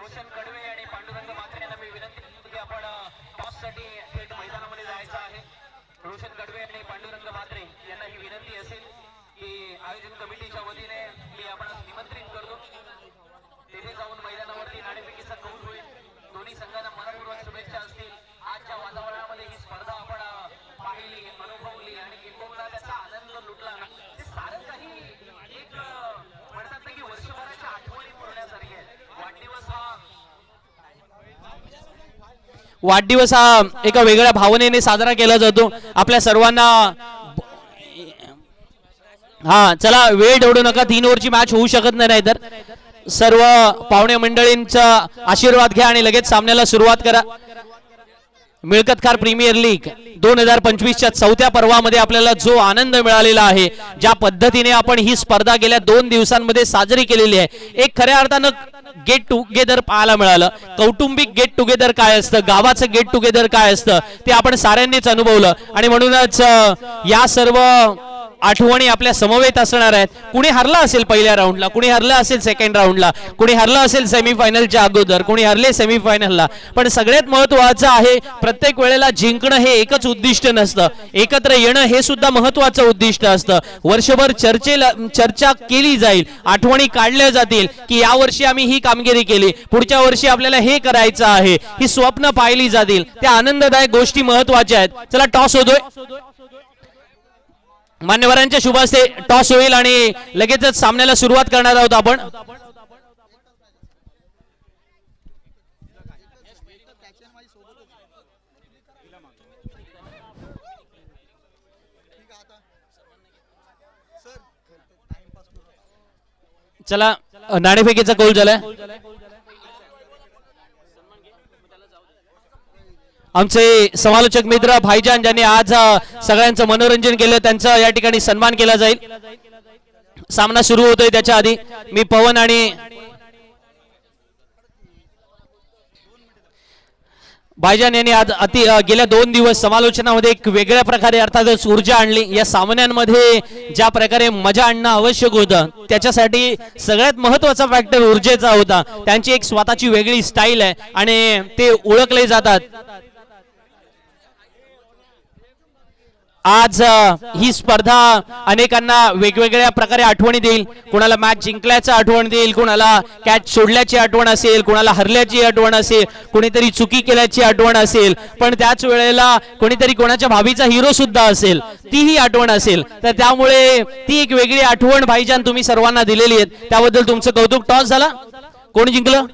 रोशन कडवे आणि पांडुरंग म्हात्रे यांना मी विनंती करतो की आपण टॉससाठी थेट मैदानामध्ये जायचं आहे. रोशन कडवे आणि पांडुरंग म्हात्रे यांना ही विनंती असेल की आयोजन कमिटीच्या वतीने मी आपण निमंत्रित करतो. तेथे जाऊन मैदानावरती नाणेफेकीचा कौल होईल. दोन्ही संघांना मनपूर्वक शुभेच्छा असतील. आजच्या वातावरणामध्ये ही स्पर्धा आपण पाहिली, अनुभवली आणि किंबहुना त्याचा आनंद लुटला. ते सारं काही एक म्हणतात ना की वर्षभराच्या आठवणी पुरवण्यासारखे आहे. वाढदिवस हा एका वेगळ्या भावनेने साजरा केला जातो. आपल्या सर्वांना हा चला वेळ ठेवू नका. 3 ओव्हरची मॅच होऊ शकत नाही, तर सर्व पाहुणे मंडळींचा आशीर्वाद घ्या आणि लगेच सामन्याला सुरुवात करा. मिळकतकार प्रीमियर लीग 2025च्या 4थ्या पर्वामध्ये आपल्याला जो आनंद मिळालेला आहे, ज्या पद्धतीने आपण ही स्पर्धा गेल्या 2 दिवसांमध्ये साजरी केलेली आहे, एक खऱ्या अर्थानं गेट टुगेदर पाहायला मिळालं. कौटुंबिक गेट टुगेदर काय असतं, गावाचं गेट टुगेदर काय असतं, ते आपण साऱ्यांनीच अनुभवलं. आणि म्हणूनच या सर्व आठवणी आपल्या समवेत असणार आहेत. कुणी हरला असेल पहिल्या राऊंडला, कुणी हरला असेल सेकंड राऊंडला, कुणी हरला असेल सेमीफायनलच्या अगोदर, कुणी हरले सेमीफायनलला. पण सगळ्यात महत्त्वाचं आहे, प्रत्येक वेळेला जिंकणं हे एकच उद्दिष्ट नसतं, एकत्र येणं हे सुद्धा महत्त्वाचं उद्दिष्ट असतं. वर्षभर चर्चा केली जाईल, आठवणी काढल्या जातील की यावर्षी आम्ही ही कामगिरी केली, पुढच्या वर्षी आपल्याला हे करायचं आहे, ही स्वप्न पाहिली जातील. त्या आनंददायक गोष्टी महत्त्वाच्या आहेत. चला टॉस होतोय. मान्यवरांच्या शुभ हस्ते टॉस होईल आणि लगेचच सामन्याला सुरुवात करणार आहोत आपण. चला नाणेफेकीचा कौल झालाय. आमचे समालोचक मित्र भाईजान ज्यांनी आज सगळ्यांचं मनोरंजन केलं, त्यांचा या ठिकाणी सन्मान केला जाईल. सामना सुरू होतोय त्याच्या आधी मी पवन आणि भाईजान यांनी आज गेल्या 2 दिवस समालोचनामध्ये एक वेगळ्या प्रकारे अर्थातच ऊर्जा आणली. या सामन्यांमध्ये ज्या प्रकारे मजा आणणं आवश्यक होतं, त्याच्यासाठी सगळ्यात महत्त्वाचा फॅक्टर ऊर्जेचा होता. त्यांची एक स्वतःची वेगळी स्टाईल आहे आणि ते ओळखले जातात. आज ही स्पर्धा अनेकांना वेगवेगळ्या प्रकारे आठवणी देईल. कोणाला मॅच जिंकल्याची आठवण देईल, कोणाला कॅच सोडल्याची आठवण असेल, कोणाला हरल्याची आठवण असेल, कोणीतरी चुकी केल्याची आठवण असेल, पण त्याच वेळेला कोणीतरी कोणाच्या भावीचा हिरो सुद्धा असेल, तीही आठवण असेल. तर त्यामुळे ती एक वेगळी आठवण भाईजान तुम्ही सर्वांना दिलेली आहे, त्याबद्दल तुमचं कौतुक. टॉस झाला, कोण जिंकलं?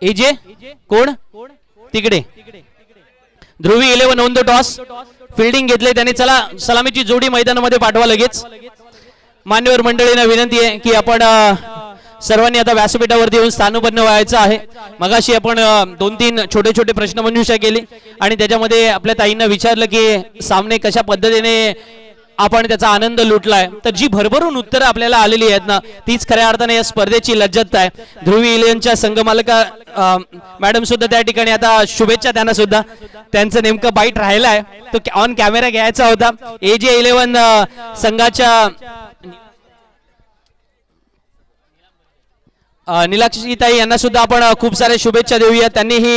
एजे कोण तिकडे? ध्रुवी 11 ऑन द टॉस. फिल्डिंग घेतले त्याने. चला सलामीची जोडी मैदानामध्ये पाठवा लगेच. मान्यवर मंडळींना विनंती आहे की आपण सर्वांनी आता व्यासपीठावरती येऊन स्थानपन्न व्हायचं आहे. मगाशी आपण 2-3 छोटे छोटे प्रश्नमंजुषा केली आणि त्याच्यामध्ये आपल्या ताईंना विचारलं की सामने कशा पद्धतीने आपण त्याचा आनंद लुटलाय. तर जी भरभरून उत्तरं आपल्याला आलेली आहेत ना, तीच खऱ्या अर्थाने या स्पर्धेची लज्जत आहे. ध्रुवी 11च्या संघमालका मॅडम सुद्धा त्या ठिकाणी आता शुभेच्छा त्यांना सुद्धा. त्यांचं नेमकं बाईट राहिलाय, तो ऑन कॅमेरा घ्यायचा होता. एजे 11 संघाच्या निलाक्षीताई यांना सुद्धा आपण खूप साऱ्या शुभेच्छा देऊया. त्यांनीही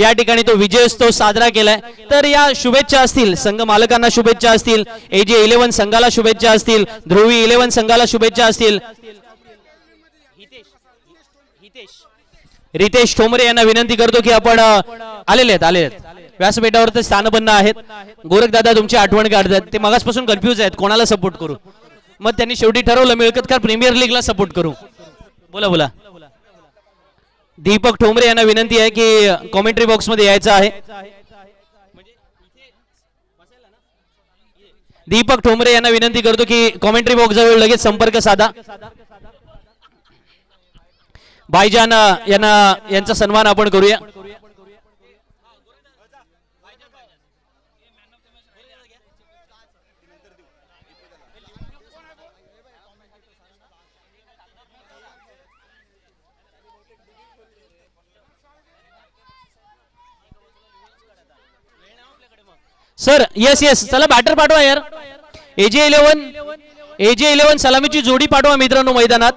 या ठिकाणी तो विजयोत्सव साजरा केलाय. तर या शुभेच्छा असतील, संघ मालकांना शुभेच्छा असतील, एजे 11 संघाला शुभेच्छा असतील, ध्रुवी 11 संघाला शुभेच्छा असतील. रितेश ठोंबरे यांना विनंती करतो की आपण आलेले आहेत व्यासपीठावर तर स्थानपन्न आहेत. गोरखदादा तुमची आठवण काढतात, ते मगासपासून कन्फ्यूज आहेत कोणाला सपोर्ट करू. मग त्यांनी शेवटी ठरवलं मिळकतकार प्रीमियर लीगला सपोर्ट करू. बोला. दीपक ठोंबरे यांना विनंती आहे की कॉमेंट्री बॉक्स मध्ये यायचं आहे. दीपक ठोंबरे यांना विनंती करतो की कॉमेंट्री बॉक्स जवळ लगेच संपर्क साधा. भाईजान यांचा सन्मान आपण करूया. सर यस चला बॅटर पाठवा यार. एजे 11 AJ11 सलामीची जोडी पाठवा मित्रांनो मैदानात.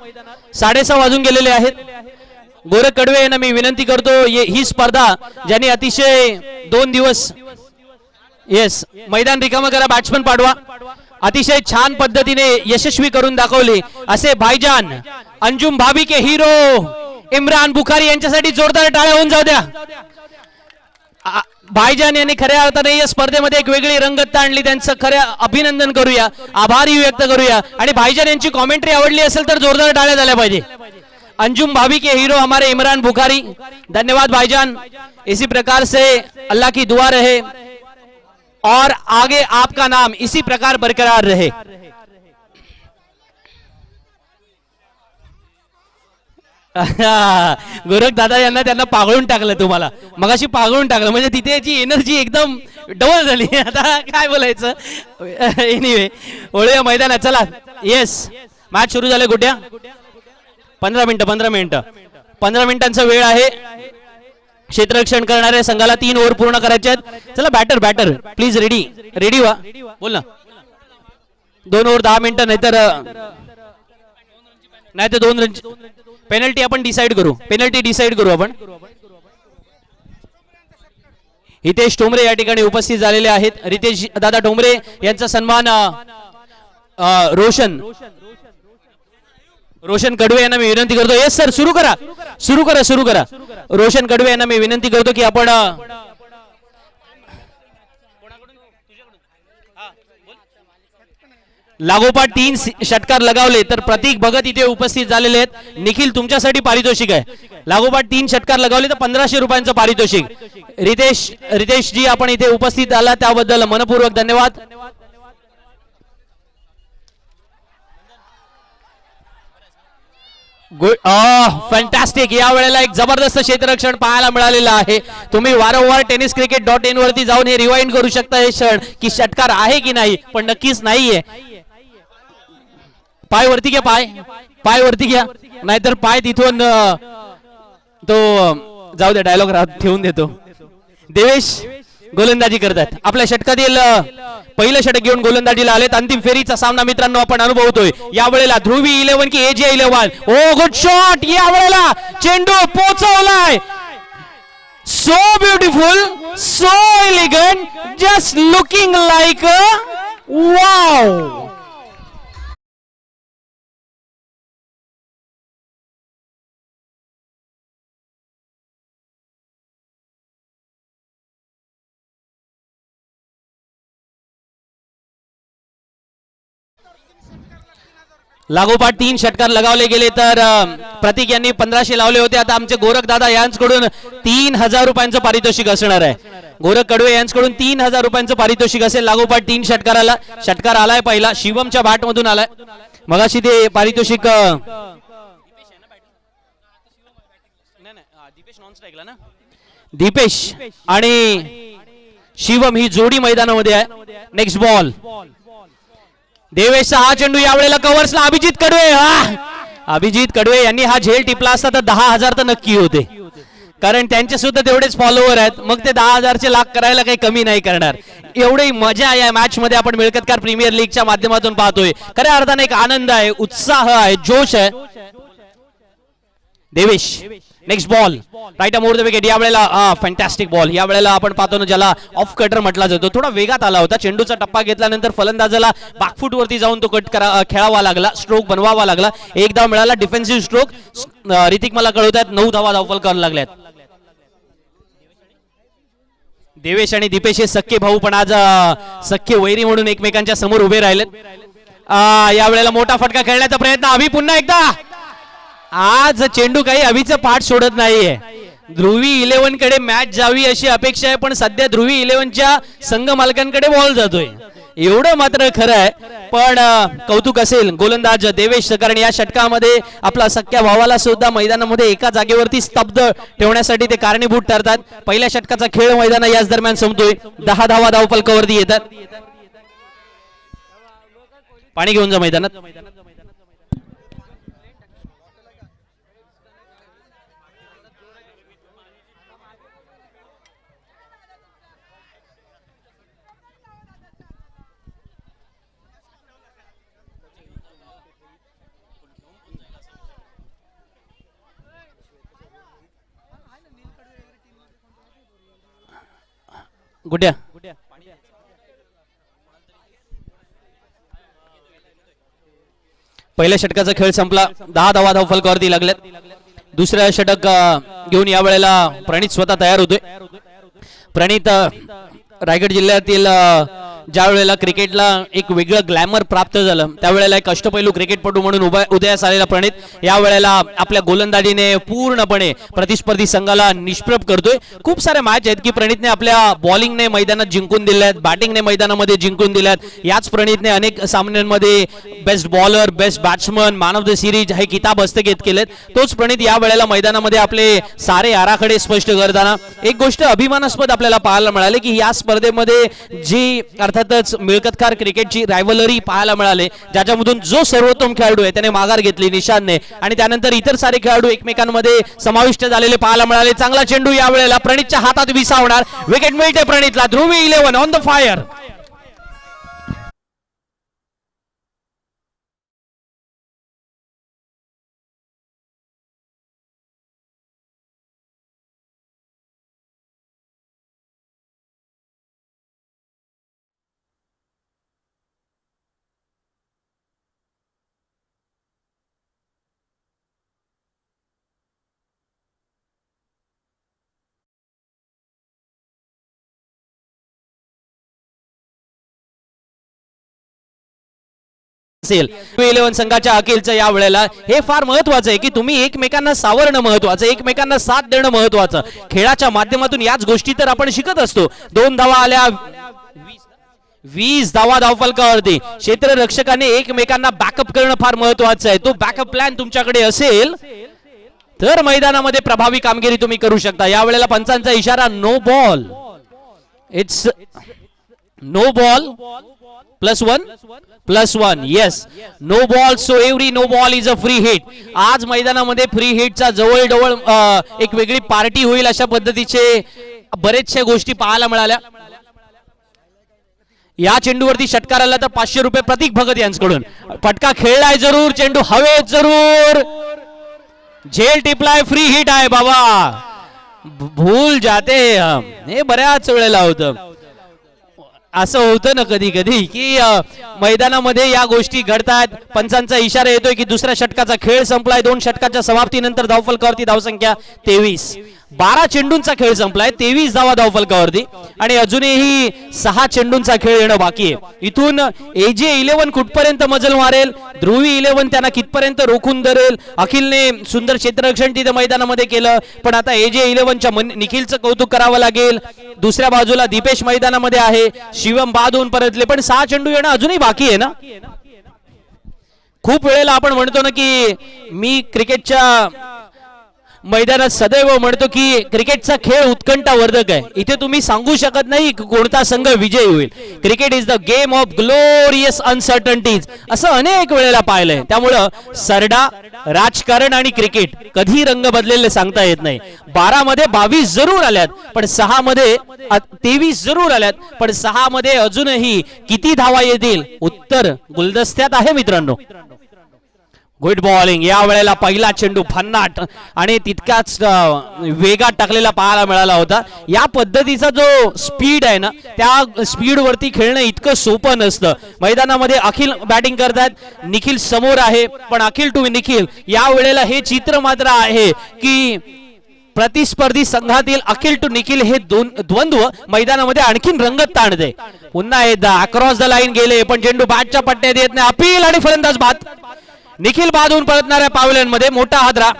6:30 वाजून गेलेले आहेत. गोरख कडवे यांना मी विनंती करतो, ही स्पर्धा ज्यांनी अतिशय 2 दिवस येस मैदान रिकामं करा, बॅट्समन पाठवा. अतिशय छान पद्धतीने यशस्वी करून दाखवले असे भाईजान अंजुम भाभी के हिरो इम्रान बुखारी यांच्यासाठी जोरदार टाळ्या होऊन जाऊ द्या. भाईजान यांनी खऱ्या अर्थाने या स्पर्धेमध्ये एक वेगळी रंगत आणली. त्यांचं खऱ्या अभिनंदन करूया, आभारी व्यक्त करूया. आणि भाईजान यांची कॉमेंट्री आवडली असेल तर जोरदार टाळ्या झाल्या पाहिजे. अंजुम भाभी के हीरो हमारे इमरान बुखारी, धन्यवाद भाईजान. इसी प्रकार से अल्लाह की दुआ रहे और आगे आपका नाम इसी प्रकार बरकरार रहे. गोरख दादा यांना त्यांना पागळून टाकलं, तुम्हाला मगाशी पागळून टाकलं म्हणजे तिथे याची एनर्जी एकदम डबल झाली. आता काय बोलायचं. एनिवे वळूया मैदानात. चला येस मॅच सुरू झाले. गुड्या 15 मिनिटांचा वेळ आहे. क्षेत्ररक्षण करणाऱ्या संघाला 3 ओव्हर पूर्ण करायचे आहेत. चला बॅटर प्लीज रेडी व्हा. बोल ना. 2 ओव्हर 10 मिनिटं, नाहीतर 2 रन. पेनल्टी आपण डिसाइड करू आपण. हितेश ठोंबरे या ठिकाणी उपस्थित झालेले आहेत. रितेश दादा ठोंबरे यांचा सन्मान रोशन कडवे यांना मी विनंती करतो. येस सर, सुरू करा. रोशन कडवे यांना मी विनंती करतो की आपण लागोपाठ 3 षटकार लगावले तर प्रतीक भगत इथे उपस्थित झालेले आहेत. निखिल तुमच्यासाठी पारितोषिक आहे. लागोपाठ 3 षटकार लगावले तर 1500 रुपयांचं पारितोषिक. रितेश जी आपण इथे उपस्थित आला त्याबद्दल मनपूर्वक धन्यवाद. फॅन्टॅस्टिक. या वेळेला एक जबरदस्त क्षेत्ररक्षण पाहायला मिळालेलं आहे. तुम्ही वारंवार tenniscricket.in वरती जाऊन हे रिवाइंड करू शकता हे क्षण की षटकार आहे की नाही, पण नक्कीच नाहीये. पाय वरती घ्या, नाहीतर पाय तिथून तो जाऊ दे, डायलॉग ठेवून देतो. देवेश गोलंदाजी करतात. आपल्या षटकातील पहिलं षटक घेऊन गोलंदाजीला आलेत. अंतिम फेरीचा सामना मित्रांनो आपण अनुभवतोय. या वेळेला ध्रुवी 11 की AJ11. Oh good shot. या वेळेला चेंडू पोहोचवलाय. So beautiful, so elegant, just looking like wow. लागोपाठ 3 षटकार लगावले गेले तर प्रतीक यांनी 1500 लावले होते. आता आमचे गोरख दादा यांच्याकडून 3000 रुपयांचं पारितोषिक असणार आहे. गोरख कडवे यांच्याकडून 3000 रुपयांचं पारितोषिक असेल. लागोपाठ 3 षटकाराला षटकार आलाय. पहिला शिवमच्या बॅट मधून आलाय. मगाशी ते पारितोषिक दीपेश आणि शिवम ही जोडी मैदानामध्ये आहे. Next ball. देवेशचा हा चेंडू यावेळेला कव्हर्सला अभिजित कडवे यांनी हा झेल टिपला असता तर 10,000 तर नक्की होते, कारण त्यांचे सुद्धा तेवढेच फॉलोअर आहेत. मग ते 10,000चे लाख करायला काही कमी नाही करणार. एवढी मजा या मॅच मध्ये आपण मिळकतकार प्रीमियर लीगच्या माध्यमातून पाहतोय. खऱ्या अर्थाने एक आनंद आहे, उत्साह आहे, जोश आहे. Devesh next ball right more the wicket. यावेळेला फॅन्टॅस्टिक बॉल. यावेळेला आपण पाहतो ना ज्याला ऑफ कटर म्हटला जातो, थोडा वेगात आला होता. चेंडूचा टप्पा घेतल्यानंतर फलंदाजाला बॅकफूट वरती जाऊन तो कट खेळावा लागला, स्ट्रोक बनवावा लागला. एक धाव मिळाला डिफेन्सिव्ह स्ट्रोक. ऋतिक मला कळवतात 9 धावा धावफल करायला लागल्यात. देवेश आणि दीपेश हे सख्खे भाऊ पण आज सख्खे वैरी म्हणून एकमेकांच्या समोर उभे राहिलेत. यावेळेला मोठा फटका खेळण्याचा प्रयत्न. अभि पुन्हा एकदा. आज चेंडू काही अभिचं पाठ सोडत नाहीये. ध्रुवी 11 कडे मॅच जावी अशी अपेक्षा आहे, पण सध्या ध्रुवी 11च्या संघ मालकांकडे बॉल जातोय, एवढं मात्र खरं आहे. पण कौतुक असेल गोलंदाज देवेश, कारण या षटकामध्ये आपला सख्या भावाला सुद्धा मैदानामध्ये एका जागेवरती स्तब्ध ठेवण्यासाठी ते कारणीभूत ठरतात. पहिल्या षटकाचा खेळ मैदान याच दरम्यान संपतोय. 10 धावा धावफलकावरती येतात. पाणी घेऊन जा मैदानात. गुड्या पहिल्या षटकाचा खेळ संपला. 10 धावा धावफलकावरती लागल्यात. दुसऱ्या षटक घेऊन या वेळेला प्रणित स्वतः तयार होतोय. प्रणित रायगड जिल्ह्यातील ज्या वेळेला क्रिकेटला एक वेगळं ग्लॅमर प्राप्त झालं त्यावेळेला एक अष्टपैलू क्रिकेटपटू म्हणून उदयास आलेला प्रणित या वेळेला आपल्या गोलंदाजीने पूर्णपणे प्रतिस्पर्धी संघाला निष्प्रभ करतोय. खूप सारे मॅच आहेत की प्रणितने आपल्या बॉलिंगने मैदानात जिंकून दिल्यात, बॅटिंगने मैदानामध्ये जिंकून दिल्यात. याच प्रणितने अनेक सामन्यांमध्ये best bowler, best batsman, man of the series हे किताब हस्तगत केलेत. तोच प्रणित या वेळेला मैदानामध्ये आपले सारे आराखडे स्पष्ट करताना एक गोष्ट अभिमानास्पद आपल्याला पाहायला मिळाली की या स्पर्धेमध्ये जी अर्थातच मिळकतकार क्रिकेटची रायव्हलरी पाहायला मिळाले, ज्याच्यामधून जो सर्वोत्तम खेळाडू आहे त्याने माघार घेतली निशांतने आणि त्यानंतर इतर सारे खेळाडू एकमेकांमध्ये समाविष्ट झालेले पाहायला मिळाले. चांगला चेंडू या वेळेला प्रणितच्या हातात विसावणार. विकेट मिळते प्रणितला. ध्रुवी 11 ऑन द फायर. असेल 11 संघाच्या अखिलचं या वेळेला हे फार महत्वाचं आहे की तुम्ही एकमेकांना सावरणं महत्वाचं, एकमेकांना साथ देणं महत्वाचं. खेळाच्या माध्यमातून याच गोष्टी तर आपण शिकत असतो. 2 धावा आल्या, 20 धावा धावफलकावरती. क्षेत्ररक्षकाने एकमेकांना बॅकअप करणं फार महत्वाचं आहे. तो बॅकअप प्लॅन तुमच्याकडे असेल तर मैदानामध्ये प्रभावी कामगिरी तुम्ही करू शकता. या वेळेला पंचांचा इशारा no ball. It's no ball +1 yes no ball. So every no ball is a free hit. आज मैदानामध्ये फ्री हिटचा जवळजवळ एक वेगळी पार्टी होईल अशा पद्धतीचे बरेचशा गोष्टी पाहायला मिळाल्या. या चेंडूवरती षटकार आला तर 500 रुपये प्रतीक भगत यांच्याकडून. फटका खेळलाय जरूर, चेंडू हवेत जरूर, झेल टिपलाय, फ्री हिट आहे बाबा. भूल जाते हे बऱ्याच वेळेला होतं. असं होतं ना कधी कधी की मैदानामध्ये या गोष्टी घडतात. पंचांचा इशारा येतोय की दुसऱ्या षटकाचा खेळ संपलाय. 2 षटकाच्या समाप्तीनंतर धावफलकावरती धावसंख्या 23. 12 चेंडूंचा खेळ संपलाय, 23 धावा धावफलकावरती आणि अजूनही 6 चेंडूंचा खेळ येणं बाकी आहे. इथून AJ 11 कुठपर्यंत मजल मारेल, ध्रुवी 11 त्यांना कितपर्यंत रोखून धरेल. अखिलने सुंदर क्षेत्ररक्षण तिथे मैदानामध्ये केलं, पण आता AJ 11च्या निखिलचं कौतुक करावं लागेल. दुसऱ्या बाजूला दीपेश मैदानामध्ये आहे, शिवम बादून परतले, पण 6 चेंडू येणं अजूनही बाकी आहे ना. खूप वेळेला आपण म्हणतो ना की मी क्रिकेटच्या मैदानात सदैव म्हणतो की क्रिकेटचा खेळ उत्कंठावर्धक आहे. इथे तुम्ही सांगू शकत नाही कोणता संघ विजयी होईल. Cricket is the game of glorious uncertainties असं अनेक वेळेला पाहिलंय. त्यामुळं सरडा, राजकारण आणि क्रिकेट कधी रंग बदलेले सांगता येत नाही. 12 मध्ये 22 जरूर आल्यात, पण 6 मध्ये 23 जरूर आल्यात, पण 6 मध्ये अजूनही किती धावा येतील उत्तर गुलदस्त्यात आहे मित्रांनो. Good bowling. या वेळेला पहिला चेंडू भन्नाट आणि तितकाच वेगात टाकलेला पाहायला मिळाला होता. या पद्धतीचा जो स्पीड आहे ना त्या स्पीड वरती खेळणं इतकं सोपं नसतं. मैदानामध्ये अखिल बॅटिंग करतात, निखिल समोर आहे, पण अखिल टू निखिल या वेळेला हे चित्र मात्र आहे की प्रतिस्पर्धी संघातील अखिल टू निखिल हे द्वंद्व मैदानामध्ये आणखीन रंगत ताणते. पुन्हा एकदा अक्रॉस द लाईन गेले, पण चेंडू बॅटच्या पट्ट्यात येत नाही. अपील आणि फलंदाज बाद. निखिल बादून परतणाऱ्या पावल्यांमध्ये मोठा हादरा.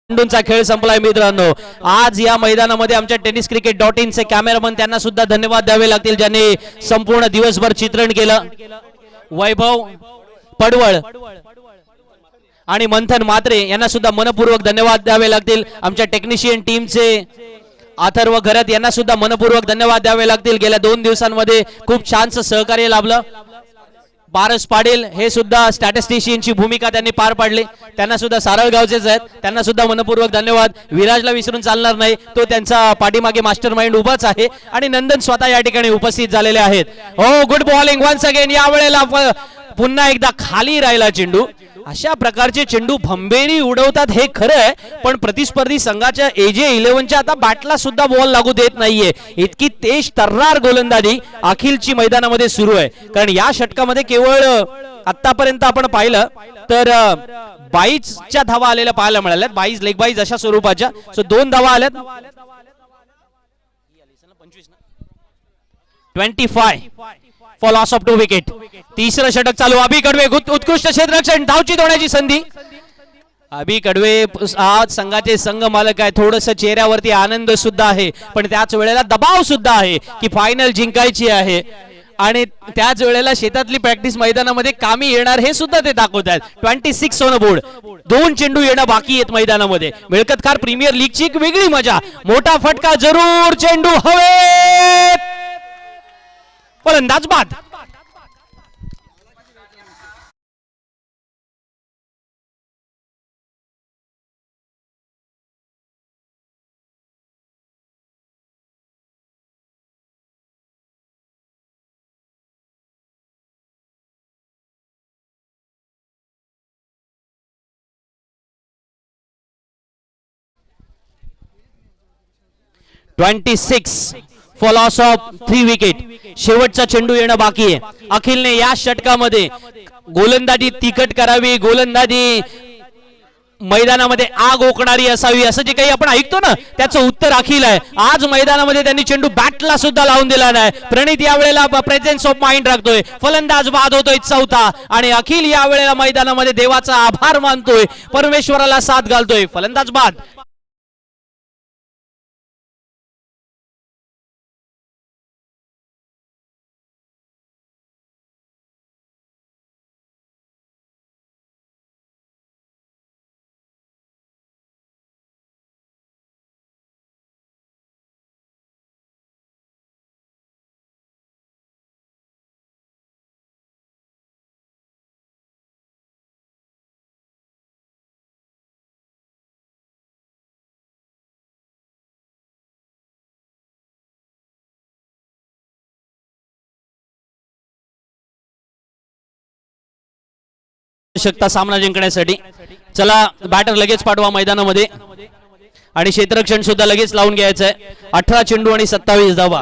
चेंडूंचा खेळ संपलाय मित्रांनो. आज या मैदानामध्ये आमच्या tenniscricket.in चे कॅमेरामन त्यांना सुद्धा धन्यवाद द्यावे लागतील ज्यांनी संपूर्ण दिवसभर चित्रण केलं. वैभव पडवळ आणि मंथन मात्रे यांना सुद्धा मनपूर्वक धन्यवाद द्यावे लागतील. आमच्या टेक्निशियन टीमचे अथर्व घरत यांना सुद्धा मनपूर्वक धन्यवाद द्यावे लागतील. गेल्या 2 दिवसांमध्ये खूप छानसं सहकार्य लाभलं. पारस पाटील हे सुद्धा स्टॅटिस्टिशियनची भूमिका त्यांनी पार पाडली. त्यांना सुद्धा सारळगावचेच आहेत, त्यांना सुद्धा मनपूर्वक धन्यवाद. विराजला विसरून चालणार नाही, तो त्यांचा पाठीमागे मास्टर माइंड उभाच आहे. आणि नंदन स्वतः या ठिकाणी उपस्थित झालेले आहेत. हो, गुड बॉलिंग वन्स अगेन. या वेळेला पुन्हा एकदा खाली राहिला चेंडू. अशा प्रकारचे चेंडू भंबेरी उडवतात हे खरं आहे, पण प्रतिस्पर्धी संघाच्या AJ 11च्या आता बॅटला सुद्धा बॉल लागू देत नाहीये. इतकी तेज तर्रार गोलंदाजी अखिलची मैदानामध्ये सुरू आहे. कारण या षटकामध्ये केवळ आतापर्यंत आपण पाहिलं तर 22च्या धावा आलेल्या पाहायला मिळाल्यात. 22 लेग बाईज अशा स्वरूपाच्या. सो 2 धावा आल्यात. 25 फॉर लॉस ऑफ 2 विकेट. तिसरं षटक चालू. अभि कडवे उत्कृष्ट क्षेत्ररक्षण, धावची होण्याची संधी. अभि कडवे आज संघाचे संघ मालक आहे. थोडस चेहऱ्यावरती आनंद सुद्धा आहे, पण त्याच वेळेला दबाव सुद्धा आहे की फायनल जिंकायची आहे. आणि त्याच वेळेला शेतातली प्रॅक्टिस मैदानामध्ये कामी येणार हे सुद्धा ते दाखवत आहेत. 26 ऑन बोर्ड. 2 चेंडू येणं बाकी आहेत मैदानामध्ये. मिळकतकार प्रीमियर लीगची एक वेगळी मजा. मोठा फटका जरूर. चेंडू हवेत. फलंदाज बाद. For loss of 3 wicket. शेवटचा चेंडू येणं बाकी आहे. अखिलने या षटकामध्ये गोलंदाजी तिखट करावी, गोलंदाजी मैदानामध्ये आग ओकणारी असावी, असं जे काही आपण ऐकतो ना, त्याचं उत्तर अखिल आहे. आज मैदानामध्ये त्यांनी चेंडू बॅटला सुद्धा लावून दिला नाही. प्रणित यावेळेला प्रेझेन्स ऑफ माइंड राखतोय. फलंदाज बाद होतोय 4था. आणि अखिल यावेळेला मैदानामध्ये देवाचा आभार मानतोय, परमेश्वराला साथ घालतोय. फलंदाज बाद. शकता सामना जिंकण्यासाठी. चला बॅटर लगेच पाठवा मैदानामध्ये आणि क्षेत्ररक्षण सुद्धा लगेच लावून घ्यायचं आहे. 18 चेंडू आणि 27 धावा.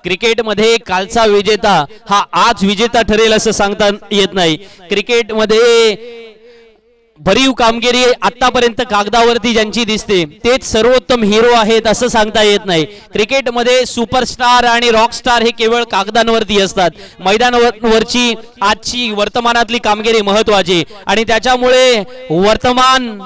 क्रिकेटमध्ये कालचा विजेता हा आज विजेता ठरेल असं सांगता येत नाही. क्रिकेटमध्ये भरीव कामगिरी आतापर्यंत कागदावरती ज्यांची दिसते तेच सर्वोत्तम हिरो आहेत असं सांगता येत नाही. क्रिकेटमध्ये सुपरस्टार आणि रॉकस्टार हे केवळ कागदांवरती असतात. मैदानावरची आजची वर्तमानातली कामगिरी महत्वाची आणि त्याच्यामुळे वर्तमान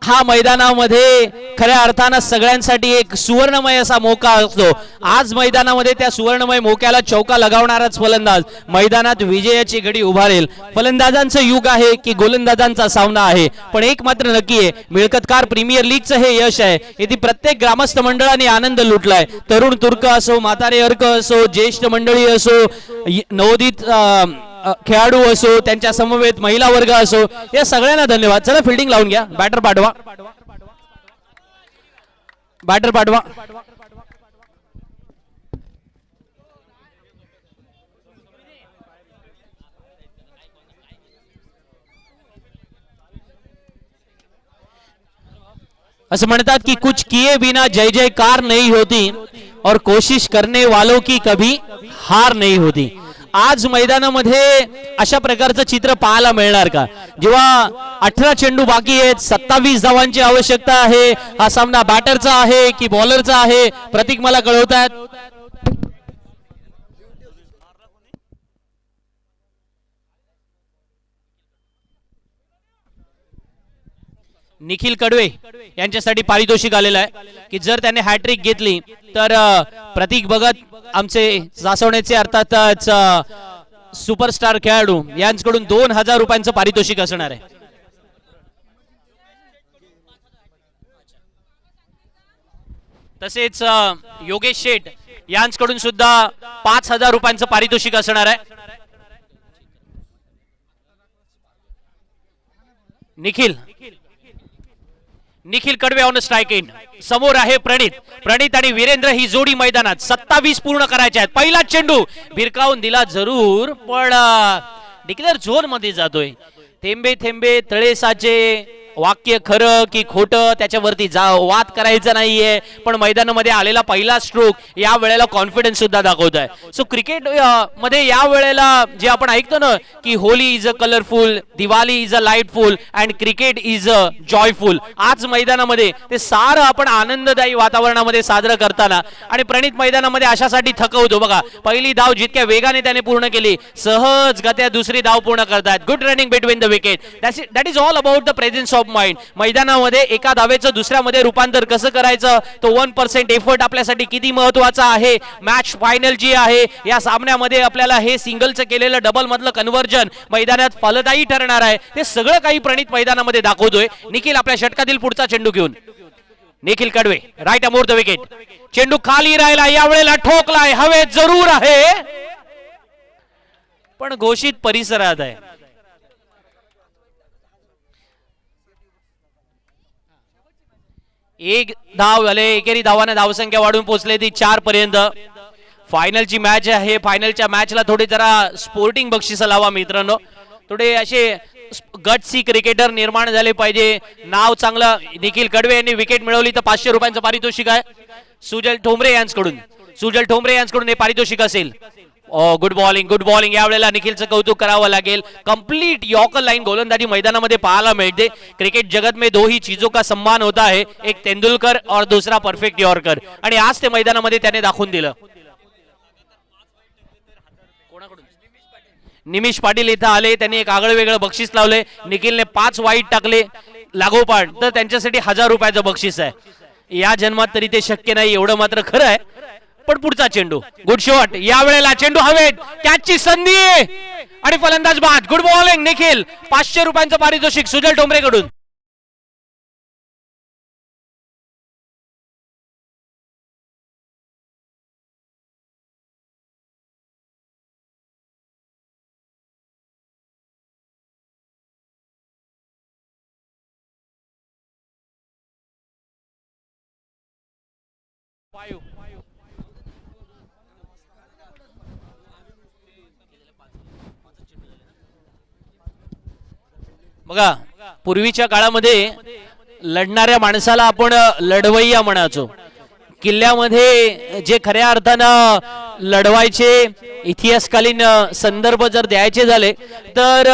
हा मैदानामध्ये खऱ्या अर्थानं सगळ्यांसाठी एक सुवर्णमय असा मोका असतो. आज मैदानामध्ये त्या सुवर्णमय मोक्याला चौका लगावणाराच फलंदाज मैदानात विजयाची घडी उभारेल. फलंदाजांचं युग आहे की गोलंदाजांचा सामना आहे. पण एक मात्र नक्की आहे, मिळकतकार प्रीमियर लीगचं हे यश आहे. इथे प्रत्येक ग्रामस्थ मंडळाने आनंद लुटलाय. तरुण तुर्क असो, म्हातारे अर्क असो, ज्येष्ठ मंडळी असो, नवोदित खेळाडू असो, त्यांच्या समवेत महिला वर्ग असो, या सगळ्यांना धन्यवाद. चला फिल्डिंग लावून घ्या. बॅटर पाठवा. बॅटर पाठवा. असं म्हणतात की कुछ किए बिना जय जयकार नहीं होती और कोशिश करने वालों की कभी हार नहीं होती. आज मैदानामध्ये अशा प्रकारचं चित्र पाहायला मिळणार का? जेव्हा 18 चेंडू बाकी आहेत, 27 धावांची आवश्यकता आहे. हा सामना बॅटरचा आहे की बॉलरचा आहे? प्रतीक मला कळवतात. निखिल कडवे यांच्यासाठी पारितोषिक आलेलं आहे की जर त्याने हॅट्रिक घेतली तर प्रतीक भगत आमचे जासवण्याचे अर्थातच सुपरस्टार खेळाडू यांच्याकडून 2000 रुपयांचं पारितोषिक असणार आहे. तसेच योगेश शेठ यांच्याकडून सुद्धा 5,000 रुपयांचं पारितोषिक असणार आहे. Nikhil Kadve on strike end. समोर आहे प्रणित आणि वीरेंद्र ही जोडी मैदानात. 27 पूर्ण करायचे आहेत. पहिला चेंडू भिरकावून दिला जरूर, पण डिक्लेअर झोन मध्ये जातोय. थेंबे थेंबे तळे साचे. वाक्य खरं की खोटं त्याच्यावरती वाद करायचा नाहीये, पण मैदानामध्ये आलेला पहिला स्ट्रोक या वेळेला कॉन्फिडन्स सुद्धा दाखवत आहे. सो क्रिकेट मध्ये या वेळेला जे आपण ऐकतो ना की Holi is a colourful, Diwali is a lightful and cricket is a joyful. आज मैदानामध्ये ते सारं आपण आनंददायी वातावरणामध्ये साजरं करताना आणि प्रणित मैदानामध्ये अशासाठी थकवतो बघा. पहिली धाव जितक्या वेगाने त्याने पूर्ण केली, सहजगत्या दुसरी धाव पूर्ण करतात. Good running between the wicket. That is all about the presence of mind. मैदानामध्ये एका धावेचं दुसऱ्यामध्ये रूपांतर कसं करायचं, तो 1% एफर्ट आपल्यासाठी किती महत्वाचा आहे. मॅच फायनल जी आहे या सामन्यामध्ये आपल्याला हे सिंगलचं केलेलं डबल मधलं कन्व्हर्जन मैदानात फलदायी ठरणार आहे. ते सगळं काही प्रणित मैदानामध्ये दाखवतोय. निखिल आपल्या षटकातील पुढचा चेंडू घेऊन. Nikhil Kadve right arm over the wicket. चेंडू खाली राहिला, यावेळेला ठोकलाय, हवेत जरूर आहे पण घोषित परिसरात आहे. एक धाव झाले. एकेरी धावाने धावसंख्या वाढून पोहोचले ती 4 पर्यंत. फायनलची मॅच आहे. फायनलच्या मॅचला थोडी जरा स्पोर्टिंग बक्षीस लावा मित्रांनो. थोडे असे गटसी क्रिकेटर निर्माण झाले पाहिजे. नाव चांगलं. निखिल कडवे यांनी विकेट मिळवली तर 500 रुपयांचं पारितोषिक आहे. सुजल ठोंबरे यांच्याकडून हे पारितोषिक असेल. Good bowling. यावेळेला निखिलचं कौतुक करावं लागेल. कंप्लीट यॉर्कर लाईन गोलंदाजी मैदानामध्ये पाहायला मिळते. क्रिकेट जगत में 2 ही चीजों का सम्मान होता है, एक तेंदुलकर और दूसरा परफेक्ट यॉर्कर. आणि आज ते मैदानामध्ये त्याने दाखवून दिलं. निमिष पाटील इथं आले. त्यांनी एक आगळं वेगळं बक्षीस लावले. निखिलने 5 वाईट टाकले लागोपाठ, तर त्यांच्यासाठी 1000 रुपयाचं बक्षीस आहे. या जन्मात तरी ते शक्य नाही एवढं मात्र खरं आहे. पण पुढचा चेंडू गुड शॉट. यावेळेला चेंडू हवेत, कॅचची संधी आणि फलंदाज बाद. Good bowling Nikhil. 500 रुपयांचं पारितोषिक सुजल ठोंबरे कडून. बघा, पूर्वीच्या काळामध्ये लढणाऱ्या माणसाला आपण लढवय्या म्हणायचो. किल्ल्यामध्ये जे खऱ्या अर्थानं लढवायचे, इतिहासकालीन संदर्भ जर द्यायचे झाले तर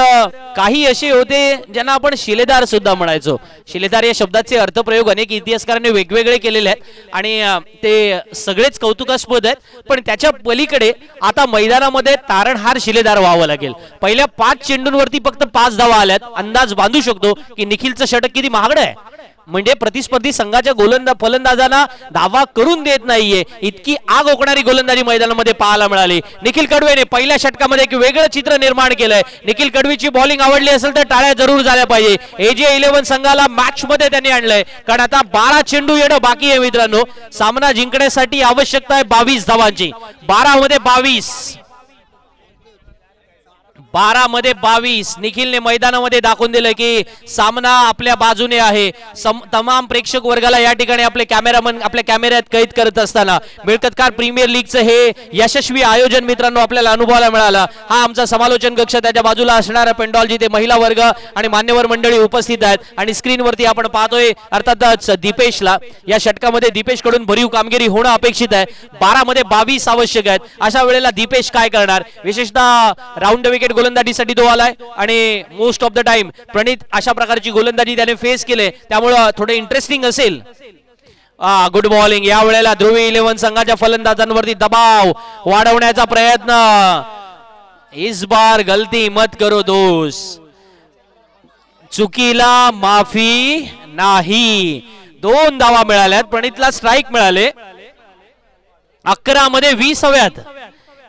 काही असे होते ज्यांना आपण शिलेदार सुद्धा म्हणायचो. शिलेदार या शब्दाचे अर्थप्रयोग अनेक इतिहासकारांनी वेगवेगळे केलेले आहेत आणि ते सगळेच कौतुकास्पद आहेत. पण त्याच्या पलीकडे आता मैदानामध्ये तारणहार शिलेदार व्हावं लागेल. पहिल्या 5 चेंडूंवरती फक्त 5 धावा आल्यात. अंदाज बांधू शकतो की निखिलचं षटक किती महागडं आहे. म्हणजे प्रतिस्पर्धी संघाच्या फलंदाजांना धावा करून देत नाहीये, इतकी आग ओकणारी गोलंदाजी मैदानामध्ये पाहायला मिळाली. निखिल कडवेने पहिल्या षटकामध्ये एक वेगळं चित्र निर्माण केलंय. निखिल कडवीची बॉलिंग आवडली असेल तर टाळ्या जरूर झाल्या पाहिजे. AJ 11 संघाला मॅच मध्ये त्यांनी आणलंय, कारण आता 12 चेंडू येणं बाकी आहे मित्रांनो. सामना जिंकण्यासाठी आवश्यकता आहे 22 धावांची. 12 मध्ये 22. निखिलने मैदानामध्ये दाखवून दिलं की सामना आपल्या बाजूने आहे. तमाम प्रेक्षक वर्गाला या ठिकाणी आपले कॅमेरामन आपल्या कॅमेऱ्यात कैद करत असताना मिळकतकार प्रीमियर लीगचं हे यशस्वी आयोजन मित्रांनो आपल्याला अनुभवायला मिळालं. हा आमचा समालोचन कक्ष, त्याच्या बाजूला असणारा पेंडॉल जिथे महिला वर्ग आणि मान्यवर मंडळी उपस्थित आहेत. आणि स्क्रीनवरती आपण पाहतोय अर्थातच दीपेशला. या षटकामध्ये दीपेश कडून भरीव कामगिरी होणं अपेक्षित आहे. 12 मध्ये 22 आवश्यक आहेत. अशा वेळेला दीपेश काय करणार. विशेषतः राऊंड विकेट गोलंदाजीसाठी तो आलाय आणि मोस्ट ऑफ द टाइम प्रणित अशा प्रकारची गोलंदाजी त्याने फेस केले, त्यामुळे थोडे इंटरेस्टिंग असेल. Good bowling. या वेळेला ध्रुवी 11 संघाच्या फलंदाजांवरती दबाव वाढवण्याचा प्रयत्न. इस बार गलती मत करो दोस्त, चुकीला माफी नाही. 2 धावा मिळाल्यात. प्रणितला स्ट्राइक मिळाले. 11 मध्ये 20 हव्यात.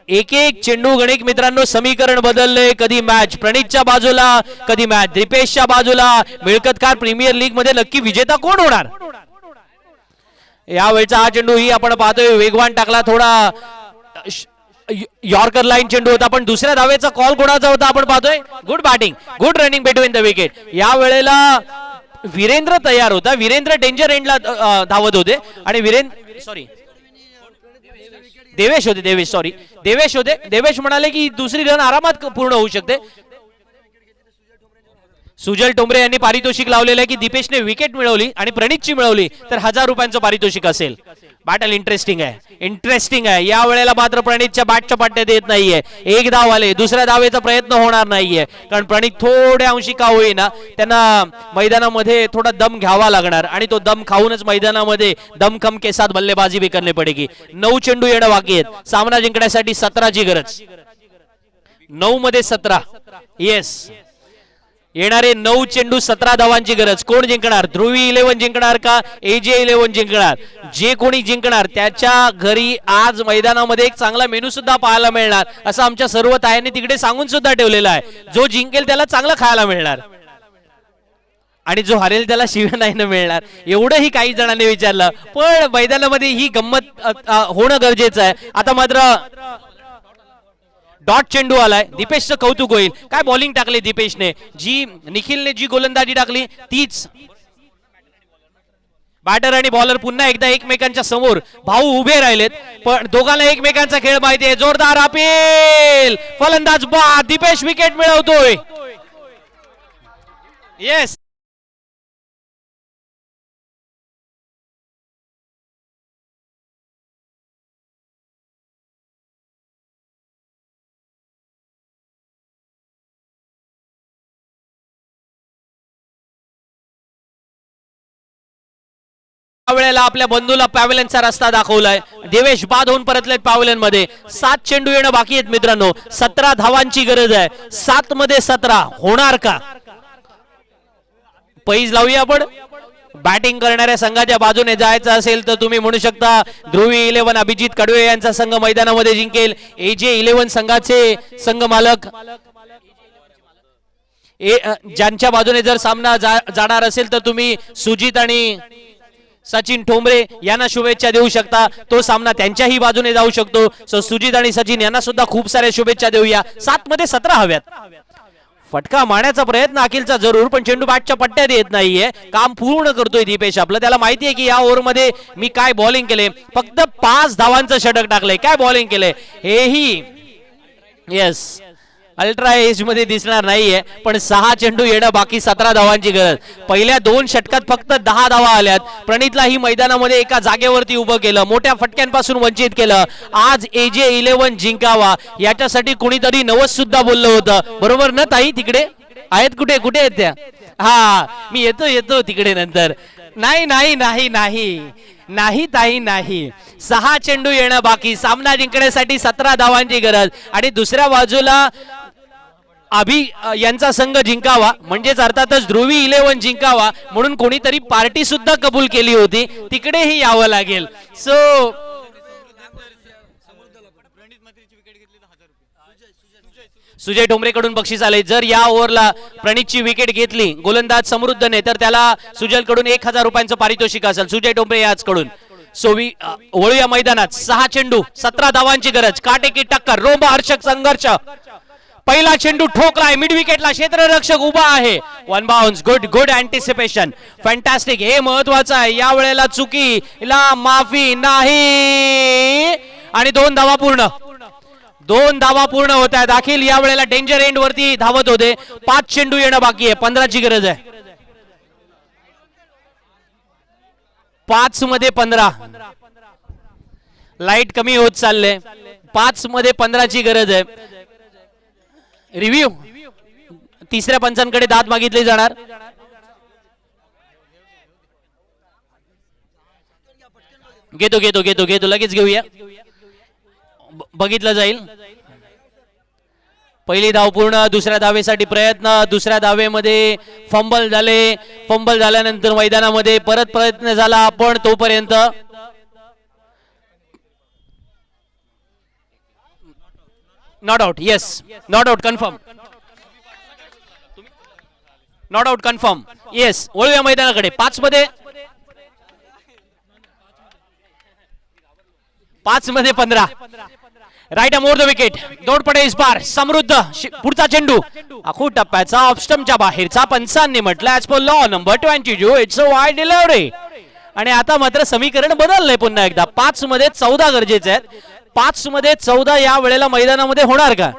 एक चेंडू गणित मित्रांनो समीकरण बदलले. कधी मॅच प्रणितच्या बाजूला, कधी मॅच दीपेशच्या बाजूला. मिळकतकार प्रीमियर लीग मध्ये नक्की विजेता कोण होणार. यावेळचा हा चेंडू ही आपण पाहतोय वेगवान टाकला, थोडा यॉर्कर लाईन चेंडू होता, पण दुसऱ्या धावेचा कॉल कोणाचा होता आपण पाहतोय. Good batting, good running between the wicket. या वेळेला वीरेंद्र तयार होता, वीरेंद्र डेंजर एंडला धावत होते आणि देवेश होते. देवेश म्हणाले की दुसरी रन आरामात पूर्ण होऊ शकते. सुजल टोंबरे यांनी पारितोषिक लावलेलं आहे की दीपेशने विकेट मिळवली आणि प्रणितची मिळवली तर 1000 रुपयांचं पारितोषिक असेल. बॅटल इंटरेस्टिंग आहे. या वेळेला मात्र प्रणितच्या बॅटच्या पट्ट्यात येत नाहीये. एक धाव आले, दुसऱ्या धावेचा प्रयत्न होणार नाहीये, कारण प्रणित थोड्या अंशी का होईना त्यांना मैदानामध्ये थोडा दम घ्यावा लागणार आणि तो दम खाऊनच मैदानामध्ये दमखम के साथ बल्लेबाजी भी करनी पडेगी. 9 चेंडू येणं बाकी आहेत. सामना जिंकण्यासाठी 17ची गरज. 9 मध्ये 17. येस, येणारे 9 चेंडू 17 धावांची गरज. कोण जिंकणार? ध्रुवी 11 जिंकणार का AJ 11 जिंकणार? जे कोणी जिंकणार त्याच्या घरी आज मैदानामध्ये एक चांगला मेनू सुद्धा पाहायला मिळणार असं आमच्या सर्व तायांनी तिकडे सांगून सुद्धा ठेवलेलं आहे. जो जिंकेल त्याला चांगलं खायला मिळणार आणि जो हरेल त्याला शिव्या नाही न मिळणार, एवढंही काही जणांनी विचारलं. पण मैदानामध्ये ही गंमत होणं गरजेचं आहे. आता मात्र डॉट चेंडू आलाय. दीपेशचं कौतुक होईल. काय बॉलिंग टाकले दीपेशने, जी निखिलने जी गोलंदाजी टाकली तीच. बॅटर आणि बॉलर पुन्हा एकदा एकमेकांच्या समोर भाऊ उभे राहिलेत, पण दोघांना एकमेकांचा खेळ माहिती आहे. जोरदार अपील, फलंदाज बाद, दीपेश विकेट मिळवतोय. येस, वेळेला आपल्या बंधूला पॅव्हलियनचा रस्ता दाखवलाय. देवेश बाद होऊन परतलेत पॅव्हलियन मध्ये. 7 चेंडू येणं बाकी आहेत मित्रांनो. 17 धावांची गरज आहे. 7 मध्ये 17 होणार का? पैज लावूया आपण. बॅटिंग करणाऱ्या संघाच्या बाजूने जायचं असेल तर तुम्ही म्हणू शकता ध्रुवी 11 अभिजित कडवे यांचा संघ मैदानामध्ये जिंकेल. AJ 11 संघाचे संघ मालक ज्यांच्या बाजूने जर सामना जाणार असेल तर तुम्ही सुजित आणि सचिन ठोंबरे यांना शुभेच्छा देऊ शकता. तो सामना त्यांच्याही बाजूने जाऊ शकतो. सो सुजित आणि सचिन यांना सुद्धा खूप साऱ्या शुभेच्छा देऊया. 7 मध्ये 17 हव्यात. फटका मारण्याचा प्रयत्न अखिलचा जरूर, पण चेंडू बॅटच्या पट्ट्यात येत नाहीये. काम पूर्ण करतोय दीपेश आपलं. त्याला माहिती आहे की या ओव्हरमध्ये मी काय बॉलिंग केले. फक्त 5 धावांचं षटक टाकलंय. काय बॉलिंग केलंय हेही येस अल्ट्रा एज मध्ये दिसणार नाहीये, पण 6 चेंडू येणं बाकी, 17 धावांची गरज. पहिल्या 2 षटकात फक्त 10 धावा आल्यात. प्रणितला ही मैदानामध्ये एका जागेवरती उभं केलं, मोठ्या फटक्यांपासून वंचित केलं. आज AJ 11 जिंकावा याच्यासाठी कुणीतरी 90 सुद्धा बोललं होतं, बरोबर ना ताई? तिकडे आहेत, कुठे कुठे आहेत त्या? हा, मी येतो तिकडे नंतर. नाही नाही नाही नाही नाही ताई नाही. 6 चेंडू येणं बाकी, सामना जिंकण्यासाठी 17 धावांची गरज. आणि दुसऱ्या बाजूला अभि यांचा संघ जिंकावा म्हणजेच अर्थातच ध्रुवी 11 जिंकावा म्हणून कोणीतरी पार्टी सुद्धा कबूल केली होती, तिकडेही यावं लागेल. सो सुजय ठोंबरेकडून बक्षीस आले. जर या ओव्हरला प्रणितची विकेट घेतली गोलंदाज समृद्धने तर त्याला सुजलकडून 1000 रुपयांचं पारितोषिक असेल सुजय ठोंबरे याचकडून. वळूया मैदानात. 6 चेंडू 17 धावांची गरज, काटेकी टक्कर, रोमहर्षक संघर्ष. पहिला चेंडू ठोकलाय मिड विकेटला, क्षेत्ररक्षक उभा आहे. 1 बाउन्स. Good अँटिसिपेशन, fantastic. हे महत्वाचं आहे. या वेळेला चुकीला माफी नाही आणि 2 धावा पूर्ण. 2 धावा पूर्ण होत आहेत. अखिल या वेळेला डेंजर एंड वरती धावत होते. 5 चेंडू येणं बाकी आहे. 15ची गरज आहे. 5 मध्ये 15. लाईट कमी होत चालले. 5 मध्ये 15ची गरज आहे. रिव्ह्यू तिसऱ्या पंचांकडे दाद मागितली जाणार. घेतो लगेच घेऊया, बघितलं जाईल. पहिली धाव पूर्ण. दुसऱ्या धावेसाठी प्रयत्न. दुसऱ्या धावेमध्ये फंबल झाले. फंबल झाल्यानंतर मैदानामध्ये परत प्रयत्न झाला, पण तोपर्यंत not out. Yes, not out confirm. Not out confirm. Yes, वळूया मैदानाकडे. 5 मध्ये 5 मध्ये 15. Right more the wicket. दोन पडे इस बार. समृद्ध पुढचा चेंडू आखूड टप्प्याचा ऑफ स्टंपच्या बाहेरचा. पंचांनी म्हटलं as per law number 22 it's a wide delivery. आणि आता मात्र समीकरण बदललंय पुन्हा एकदा. 5 मध्ये 14 गरजेचे आहेत. 5 मध्ये 14 या वेळेला मैदानामध्ये होणार का?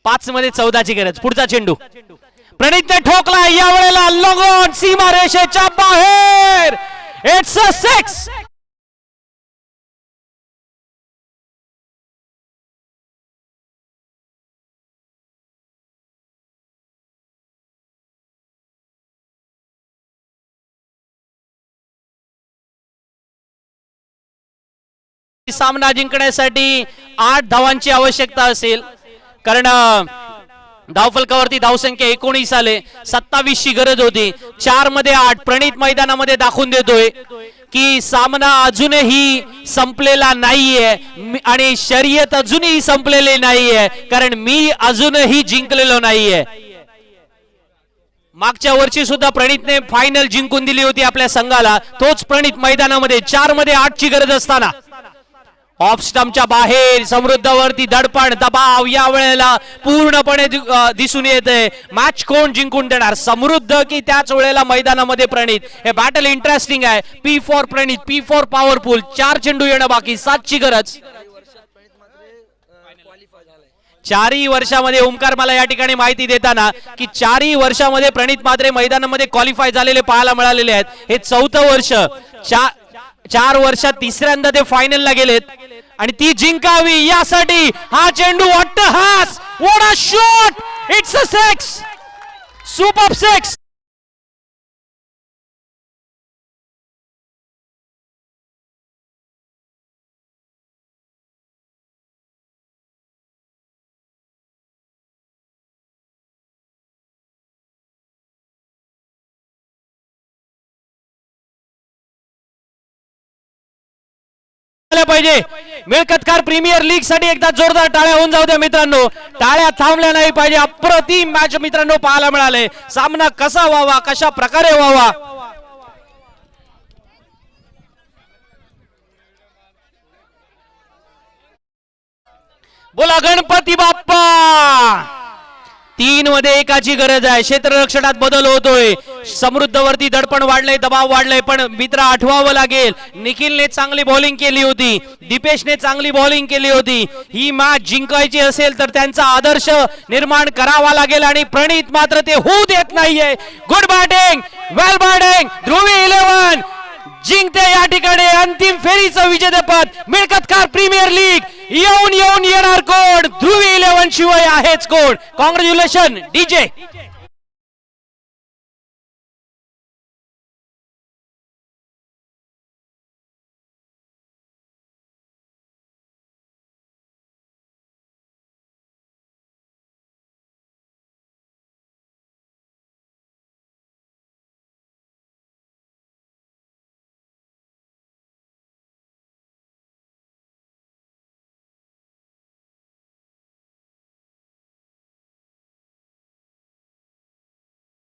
5 मध्ये 14ची गरज. पुढचा चेंडू प्रणीतने ठोकला या वेळेला लगोन सीमा रेषेच्या बाहेर. It's a 6. सामना जिंकण्यासाठी 8 धावांची आवश्यकता असेल, कारण धावफलकावरती धावसंख्या 19 आले. 27 ची गरज होती. 4 मध्ये 8. प्रणीत मैदानामध्ये दाखवून देतोय की सामना अजूनही संपलेला नाहीये आणि शर्यत अजूनही संपलेली नाहीये, कारण मी अजूनही जिंकलेलो नाहीये. मागच्या वर्षी सुद्धा प्रणीतने फायनल जिंकून दिली होती आपल्या संघाला. तोच प्रणीत मैदानामध्ये 4 मध्ये 8 ची गरज असताना ऑफ स्टंपच्या बाहेर. समृद्धवरती दडपण दबाव या वेळेला पूर्णपणे दिसून येते. मॅच कोण जिंकून देणार, समृद्ध की त्याच वेळेला मैदानामध्ये प्रणीत? हे बॅटल इंटरेस्टिंग आहे. P for Pranit, P for powerful. 4 चेंडू येणं बाकी. 7 ची गरज. 4ही वर्षामध्ये ओमकार मला या ठिकाणी माहिती देताना की 4ही वर्षामध्ये प्रणीत मात्रे मैदानामध्ये क्वालिफाय झालेले पाहायला मिळालेले आहेत. हे 4थं वर्ष. 4 वर्षात तिसऱ्यांदा ते फायनलला गेलेत आणि ती जिंकावी यासाठी हा चेंडू अट्टहास. What a shot. It's a 6. Super 6. पाहिजे. मिळकतकार प्रीमियर लीग साठी एकदा जोरदार टाळ्या होऊन जाऊ द्या मित्रांनो. टाळ्या थांबल्या नाही पाहिजे. अप्रतिम मॅच मित्रांनो पाहायला मिळाले. सामना कसा व्हावा, कशा प्रकारे व्हावा. बोला गणपती बाप्पा. 3 मध्ये 1ची गरज आहे. क्षेत्ररक्षणात बदल होतोय. समृद्धवरती दडपण वाढलंय, दबाव वाढलंय, पण मित्र आठवावं लागेल. निखिलने चांगली बॉलिंग केली होती, दीपेशने चांगली बॉलिंग केली होती. ही मॅच जिंकायची असेल तर त्यांचा आदर्श निर्माण करावा लागेल आणि प्रणीत मात्र ते होऊ देत नाहीये. गुड बॅटिंग, वेल बॅटिंग. ध्रुवी 11 जिंकते या ठिकाणी अंतिम फेरीचं विजेतेपद. मिळकतकार प्रीमियर लीग येऊन येणार कोण? ध्रुवी 11 शिवाय आहेच कोण? Congratulation DJ.